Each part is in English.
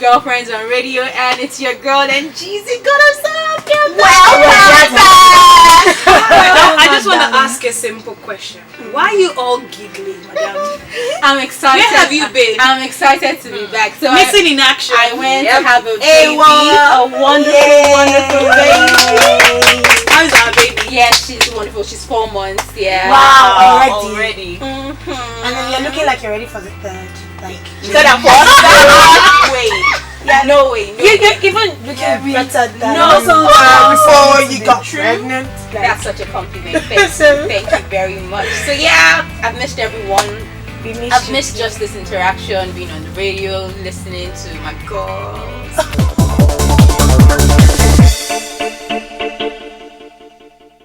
Girlfriends on Radio, and it's your girl and Jeezy. God, I'm so happy. I just want to ask a simple question. Why are you all giggling, madam? I'm excited. Where have you been? I'm excited to be back. So missing in action. I went to have a baby, a wonderful baby. How's our baby? Yes, she's wonderful. She's 4 months. Yeah. Wow, already. Mm-hmm. And then you're looking like you're ready for the third. Like, wait. Yeah, no way. You're even looking better than before you got pregnant. That's such a compliment. Thank you very much. So yeah, I've missed everyone. I've missed just this interaction, being on the radio, listening to my girls.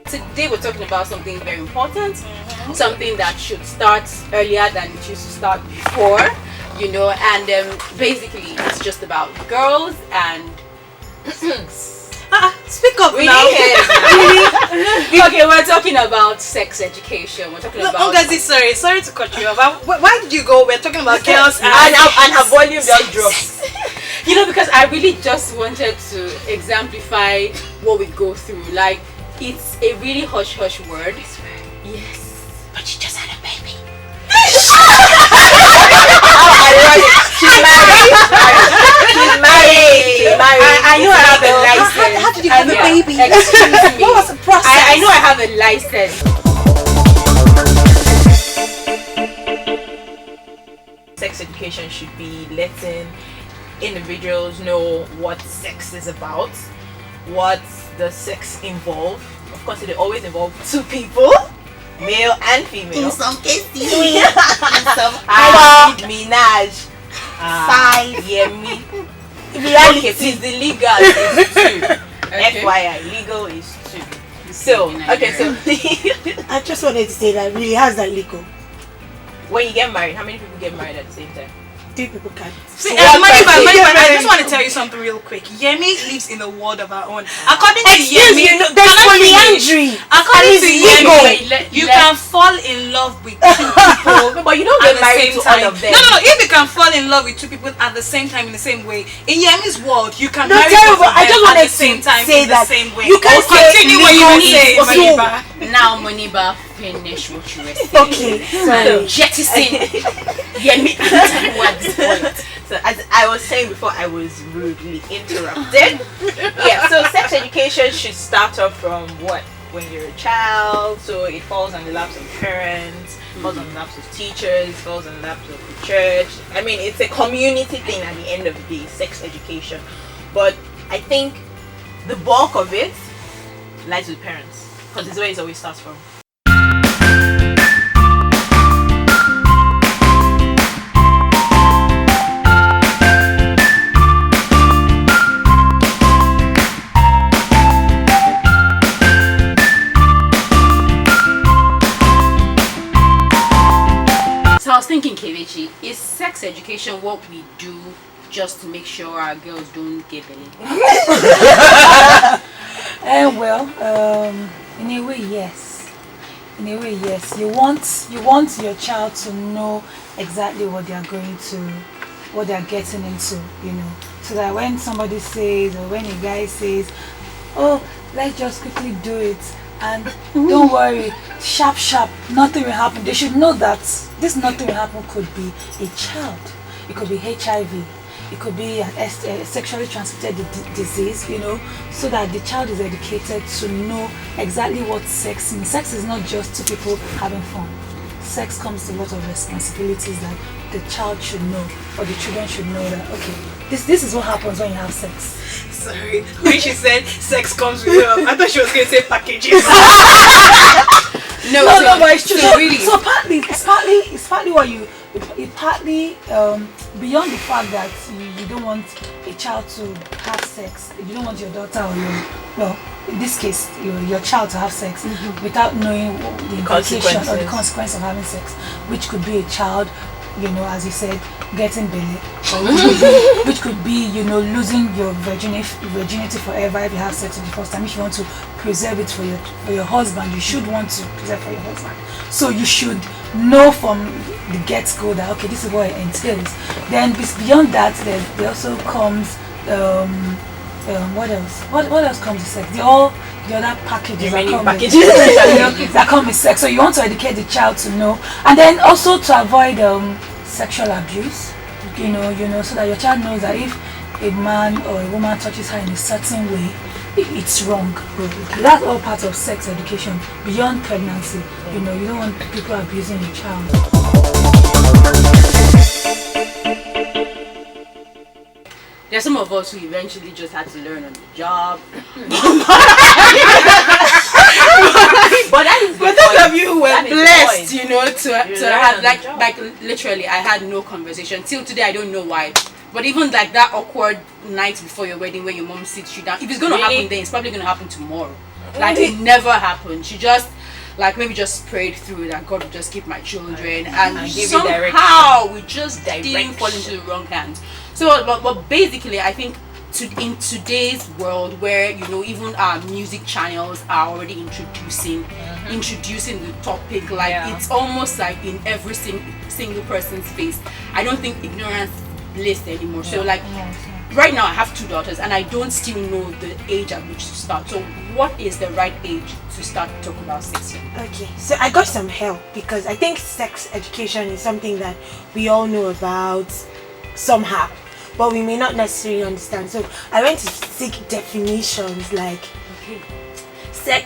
Today we're talking about something very important, something that should start earlier than it used to start before, you know, and basically it's just about girls and speak up really? now. Okay, we're talking about sex education. We're talking about. Oh, guys, sorry to cut you off. Why did you go? We're talking about girls and her volume just drops. You know, because I really just wanted to exemplify what we go through. Like, it's a really hush word. Yes. But she just had a baby. She's married. I know I have a license. How did you have a baby? Excuse me. What was the process? I know I have a license. Sex education should be letting individuals know what sex is about, what the sex involve. Of course, it always involve 2 people, male and female. In some cases, Minaj, Yemi. Reality. It is illegal. It's 2. FYI, legal is 2. So, okay, so I just wanted to say that really, how's that legal? When you get married, how many people get married at the same time? 2 people can't. See, I just want to tell you something real quick. Yemi lives in a world of her own. According to Yemi, there's polyandry. According to Yemi, you can fall in love with 2 people, but you don't get married to all of them. No. If you can fall in love with 2 people at the same time in the same way, in Yemi's world, you can marry both of them at the same time in the same way. You can continue what you say, Maniba. Now, Maniba, finish what you were saying. Okay, sorry. Jettison. Yemi, so as I was saying before, I was rudely interrupted. Yeah, so sex education should start off from what? When you're a child, so it falls on the laps of parents, falls on the laps of teachers, falls on the laps of the church. I mean, it's a community thing at the end of the day, sex education. But I think the bulk of it lies with parents, because it's where it always starts from. So I was thinking, Kevichi, is sex education what we do just to make sure our girls don't get belly? In a way, yes. In a way, yes. You want your child to know exactly what they are going to, what they are getting into, you know, so that when somebody says or when a guy says, "Oh, let's just quickly do it," and don't worry, sharp, nothing will happen. They should know that this nothing will happen could be a child, it could be HIV, it could be a sexually transmitted disease, you know, so that the child is educated to know exactly what sex means. Sex is not just 2 people having fun. sex comes with a lot of responsibilities that the child should know, or the children should know that, okay, this is what happens when you have sex. Sorry, when she said sex comes with I thought she was going to say packages. No, but it's true. So, Really. so it's partly what you, it partly beyond the fact that you don't want a child to have sex, you don't want your daughter or well, in this case your child to have sex without knowing the implication or the consequence of having sex, which could be a child, as you said, getting belly, which could be, losing your virginity forever if you have sex for the first time. If you want to preserve it for your husband, you should want to preserve for your husband. So you should know from the get-go that, okay, this is what it entails. Then beyond that, there also comes what else? What else comes with sex? The other packages that come with sex. So you want to educate the child to know, and then also to avoid sexual abuse. So that your child knows that if a man or a woman touches her in a certain way, it's wrong. That's all part of sex education beyond pregnancy. You don't want people abusing your child. There's some of us who eventually just had to learn on the job. But those of you who were blessed, to have like literally, I had no conversation till today. I don't know why. But even like that awkward night before your wedding, where your mom sits you down, if it's gonna happen, then it's probably gonna happen tomorrow. Like it never happened. She just maybe just prayed through that God would just keep my children, and somehow we just didn't fall into the wrong hands. So, but basically, I think in today's world, where even our music channels are already introducing the topic, it's almost like in every single person's face. I don't think ignorance is bliss anymore. So right now I have 2 daughters, and I don't still know the age at which to start. So what is the right age to start to talk about sex? Okay, so I got some help, because I think sex education is something that we all know about somehow, but we may not necessarily understand. So I went to seek definitions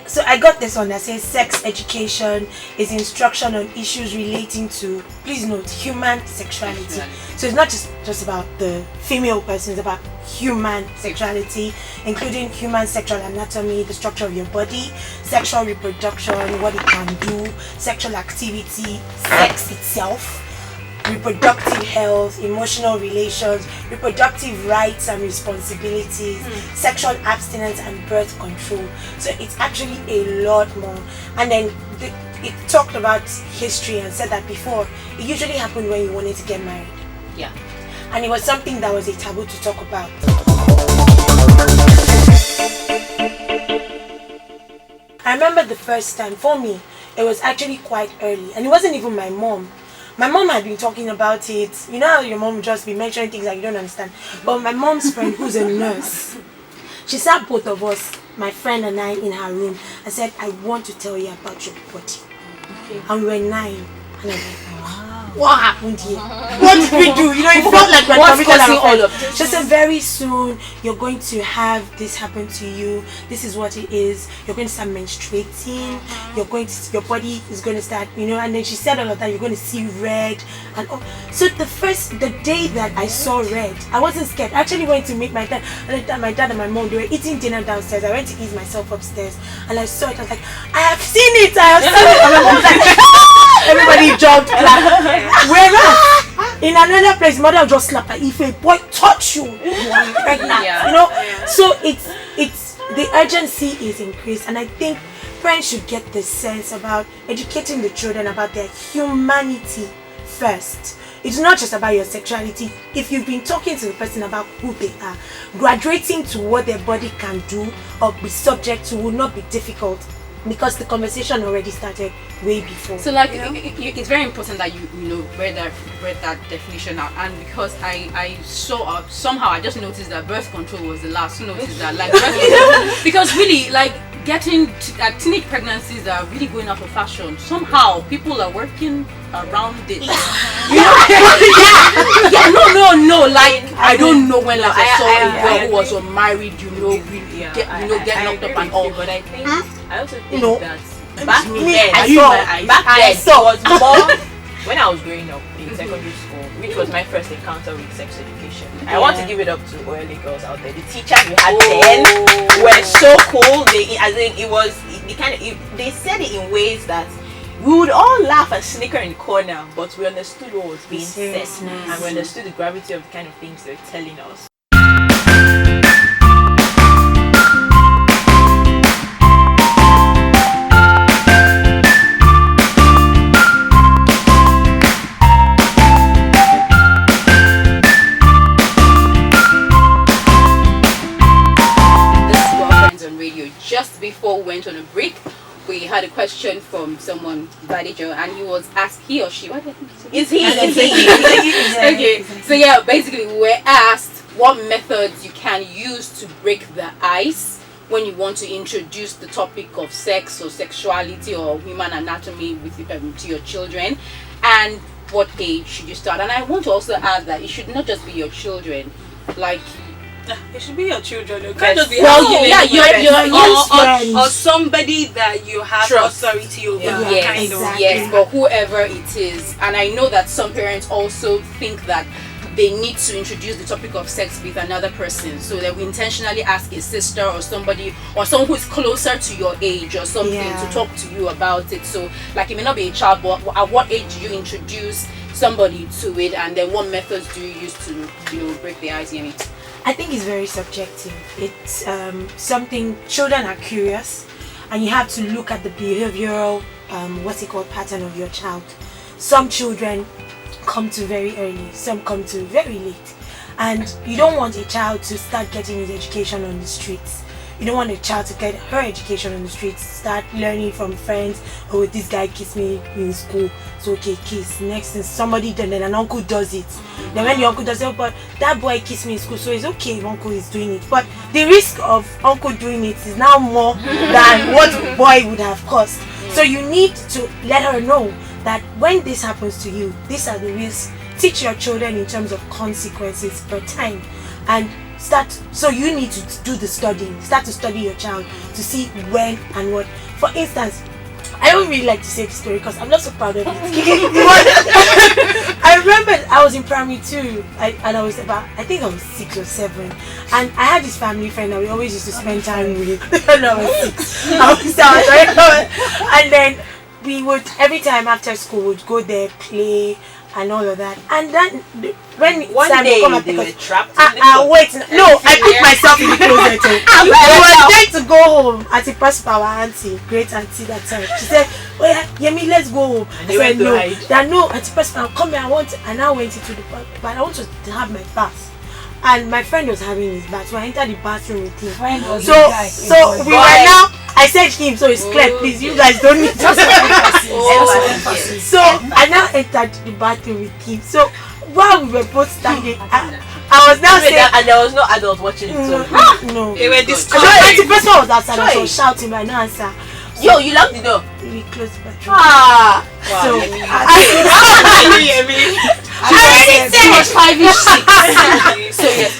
so I got this one that says sex education is instruction on issues relating to, please note, human sexuality. So it's not just about the female person, it's about human sexuality, including human sexual anatomy, the structure of your body, sexual reproduction, what it can do, sexual activity, sex itself, reproductive health, emotional relations, reproductive rights and responsibilities, sexual abstinence, and birth control. So it's actually a lot more. And then it talked about history and said that before it usually happened when you wanted to get married. Yeah. And it was something that was a taboo to talk about. I remember the first time, for me, it was actually quite early, and it wasn't even my mom. My mom had been talking about it. You know how your mom would just be mentioning things that you don't understand. But my mom's friend, who's a nurse, she sat both of us, my friend and I, in her room, and said, I want to tell you about your body. Okay. And we were 9. And I was like, wow. What happened here? What did we do? It felt like we're committing all of this. She said, very soon you're going to have this happen to you. This is what it is. You're going to start menstruating. Your body is going to start, and then she said all of that. You're going to see red and all. So the day that I saw red, I wasn't scared. I actually went to meet my dad. And my dad and my mom, they were eating dinner downstairs. I went to ease myself upstairs, and I saw it. I was like, I have seen it. And my mom was like, everybody jumped. Whereas in another place, mother just slap her. If a boy touch you, you are pregnant. So it's the urgency is increased, and I think parents should get the sense about educating the children about their humanity first. It's not just about your sexuality. If you've been talking to the person about who they are, graduating to what their body can do or be subject to will not be difficult, because the conversation already started way before. So it's very important that you read that definition out, and because I saw somehow I just noticed that birth control was the last to notice that, because really getting teenage pregnancies are really going out of fashion. Somehow people are working around it. I don't know when I saw a girl who was unmarried, get locked up and all. But I think I also think that back then, I saw. It was more when I was growing up in secondary school, which was my first encounter with sex education. I want to give it up to oily girls out there. The teachers we had then were so cool. They said it in ways that we would all laugh and snicker in the corner, but we understood what was being said, and we understood the gravity of the kind of things they were telling us. Just before we went on a break, we had a question from someone, Badijo, and he was asked, he or she, what is he? Okay, so yeah, basically we were asked what methods you can use to break the ice when you want to introduce the topic of sex or sexuality or human anatomy to your children, and what age should you start. And I want to also add that it should not just be your children, like it should be your children. It can't just be or somebody that you have trust. Authority over. Yes, but whoever it is. And I know that some parents also think that they need to introduce the topic of sex with another person, so that we intentionally ask a sister or somebody or someone who is closer to your age or something to talk to you about it. So like it may not be a child, but at what age do you introduce somebody to it, and then what methods do you use to break the ice? I think it's very subjective. It's something, children are curious, and you have to look at the behavioral pattern of your child. Some children come to very early, some come to very late, and you don't want a child to start getting his education on the streets. You don't want a child to get her education on the streets, start learning from friends. Oh, this guy kissed me in school, so okay, kiss. Next thing, somebody then an uncle does it. Then when the uncle does it, but that boy kissed me in school, so it's okay if uncle is doing it. But the risk of uncle doing it is now more than what boy would have caused. So you need to let her know that when this happens to you, these are the risks. Teach your children in terms of consequences per time, and so you need to do the studying. Start to study your child to see when and what. For instance, I don't really like to say this story because I'm not so proud of it. I remember I was in primary 2 and I was I think I was 6 or 7, and I had this family friend that we always used to spend time with. When I was 6. And then we would, every time after school, would go there, play and all of that. And then when one time day come they were trapped wait, no, I put myself in the closet. I was going to go home at the first our auntie, great auntie that time. She said, oh yeah, Yemi, let's go home. And I said no. That no, at the first come here, I now went into the but I want to have my bath. And my friend was having his bath, so I entered the bathroom with him. So we were now, I said him, so it's clear, please, you guys don't need to. So I now entered the bathroom with him. So while we were both standing, I was now saying, and there was no adult watching it. No. They were discussing. And the person was outside, and I was shouting, but I no answer. Yo, you locked the door. We closed the bathroom. So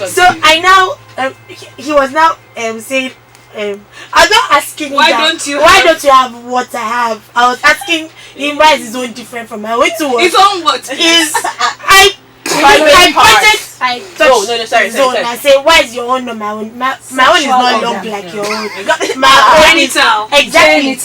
So I now he was now saying I'm not asking why don't you have what I have. I was asking him why is his own different from my own. His own what is I sorry. I say, why is your own not my own? My own is not long like your own. My genital. Exactly.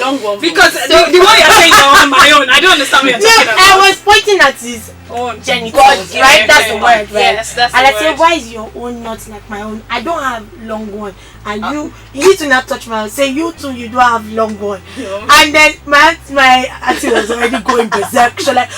Long one. Because the way you're saying my own, I don't understand what you're talking about. I was pointing at his own genitals, right? That's the word, right? Yes, that's the word. And I word. say, why is your own not like my own? I don't have long one. And you need to not touch my own. Say, you too, you don't have long one. And then my auntie was already going berserk. So like,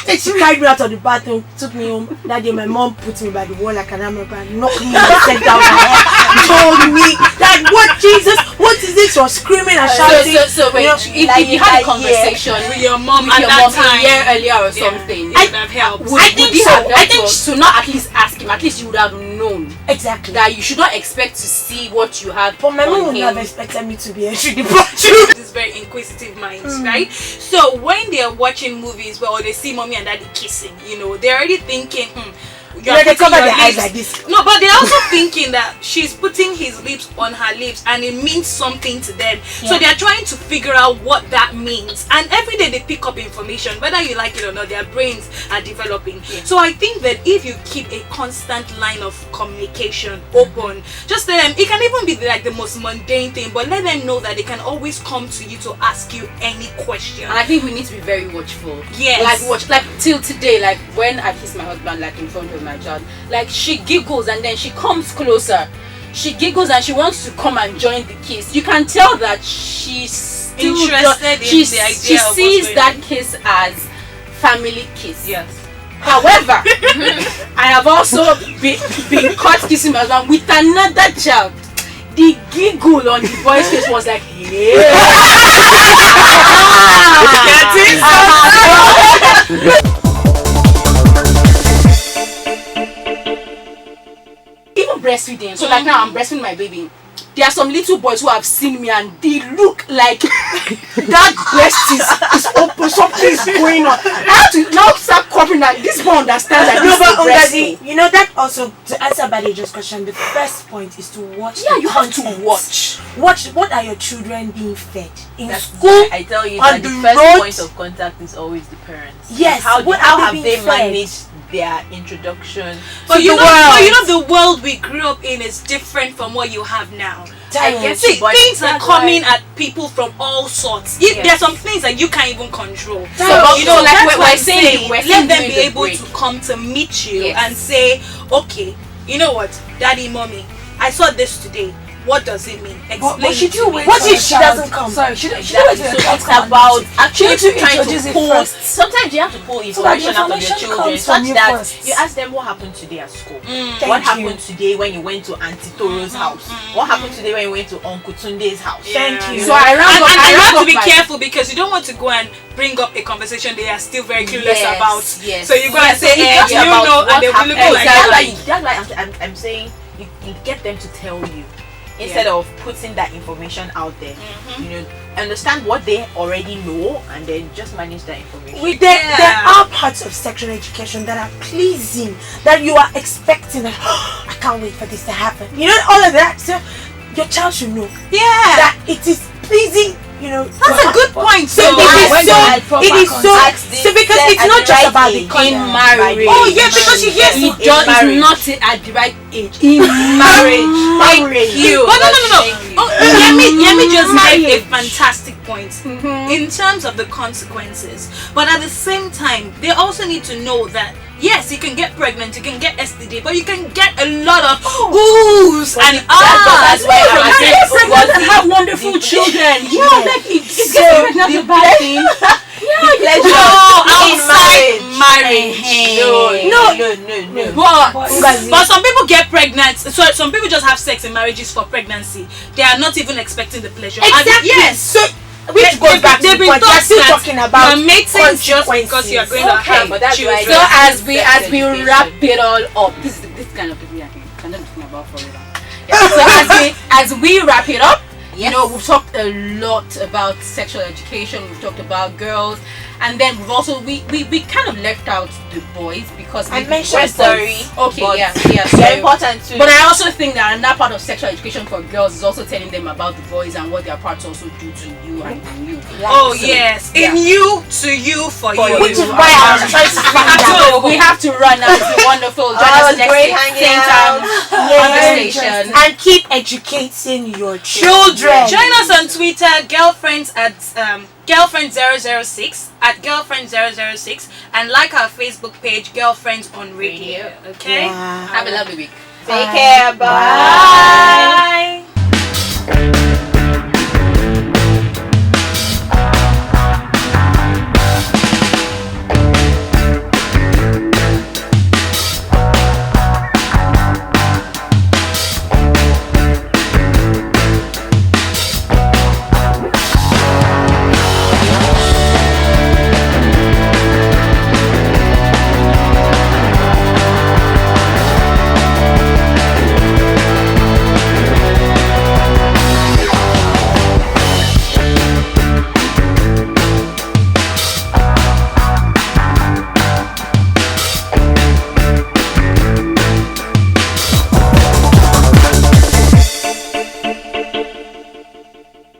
then she carried me out of the bathroom, took me home. That day my mom put me by the wall like an amateur and knocked me and set down my head. Told me that, what, Jesus, what is this? You're screaming and shouting. So wait, if you had a conversation with your mom at that time, a year earlier or something, it would have helped. I think to not at least ask him, at least you would have known Exactly. that you should not expect to see what you had. But my mom would have expected me to be entering the bathroom. This very inquisitive minds, right? So when they're watching movies or they see mommy and daddy kissing, they're already thinking, they cover their eyes like this. No, but they're also thinking that she's putting his lips on her lips and it means something to them. So they're trying to figure out what that means. And every day they pick up information, whether you like it or not, their brains are developing. So I think that if you keep a constant line of communication open, just it can even be like the most mundane thing, but let them know that they can always come to you to ask you any question. And I think we need to be very watchful. Yes. Like till today, like when I kiss my husband, like in front of my child, like she giggles and then she comes closer. She giggles and she wants to come and join the kiss. You can tell that she's still interested in the idea. She sees that kiss as family kiss. Yes. However, I have also been caught kissing my husband with another child. The giggle on the boy's face was like, yeah. Even breastfeeding. So like now I'm breastfeeding my baby. There are some little boys who have seen me and they look like that breast is open, something is going on. I have to now start covering that. This one understands that this is breast. You know that also, to answer Badejo's question, the first point is to watch. Yeah, the you have content. to watch. Watch what are your children being fed in That's school. why I tell you on that the the first road. point of contact is always the parents. Yes, How what how are have they they being fed? managed their introduction? But you to the know, world? but you know the world we grew up in is different from what you have now. I guess See, but things are that's coming why- at people from all sorts. Yes. There are some things that you can't even control. So, You know, like that's we're why I'm saying, we're let saying them during be the able break. to come to meet you Yes. and say, okay, you know what, daddy, mommy, I saw this today. What does it mean? Explain. But should it you to me. wait What for if the she child- doesn't come? Sorry, should you wait Exactly. for the So child it's to come and about meet you? actually Shouldn't you trying introduce to it pull. first? Sometimes you have to pull So that the information out of your information children, comes from such you that first. you ask them what happened today at school. What Thank happened you. today when you went to Auntie Toro's house? What happened today when you went to Uncle Tunde's house? Thank you. So I round And up. you I have round to up be my- careful because you don't want to go and bring up a conversation they are still very clueless Yes, about. yes. So you go and So say, it's just you about know, what and they will happened. look like Exactly. that. That's why I'm saying you get them to tell you instead of putting that information out there. You know, understand what they already know and then just manage that information. There are parts of sexual education that are pleasing, that you are expecting. Like, I can't wait for this to happen. You know, all of that. So your child should know that it is pleasing. You know, That's a good point. So So it is so because it's not just about the in content. marriage. Oh yeah, because you hear It so just is not at the right age in marriage. Thank you. But no. Thank you. Oh, Yemi just made a fantastic point in terms of the consequences. But at the same time, they also need to know that yes, you can get pregnant, you can get STD, but you can get a lot of oohs and ahs. that's why I'm You saying get pregnant and have the- wonderful children. Yeah. Like it's getting pregnant a bad thing. Pleasure No, in outside marriage. marriage. No. But some people get pregnant. So some people just have sex in marriages for pregnancy. They are not even expecting the pleasure. And Exactly. yes. So which goes back to they've the been point. We're taught still that talking about you're mating just because you're going to Okay, have but that's children. why So as we wrap it all up, this kind of people I can never talk about forever. Yeah, so as we wrap it up, you know, we've talked a lot about sexual education. We've talked about girls, and then we've also we kind of left out the boys because I we mentioned sorry. Okay, but yeah. They're So, important too. but I also think that another part of sexual education for girls is also telling them about the boys and what their parts also do to you and in you. Oh So, yes, yeah. in you, to you, for you. which is why I was trying to find out. We have to run now. It's been wonderful. Join us it was next great week, hanging same out. time on the station. And keep educating your children. Join us on Twitter, girlfriends at girlfriend006 at girlfriend006, and like our Facebook page, Girlfriends on Radio. Okay. Yeah. Have a lovely week. Take care. Bye.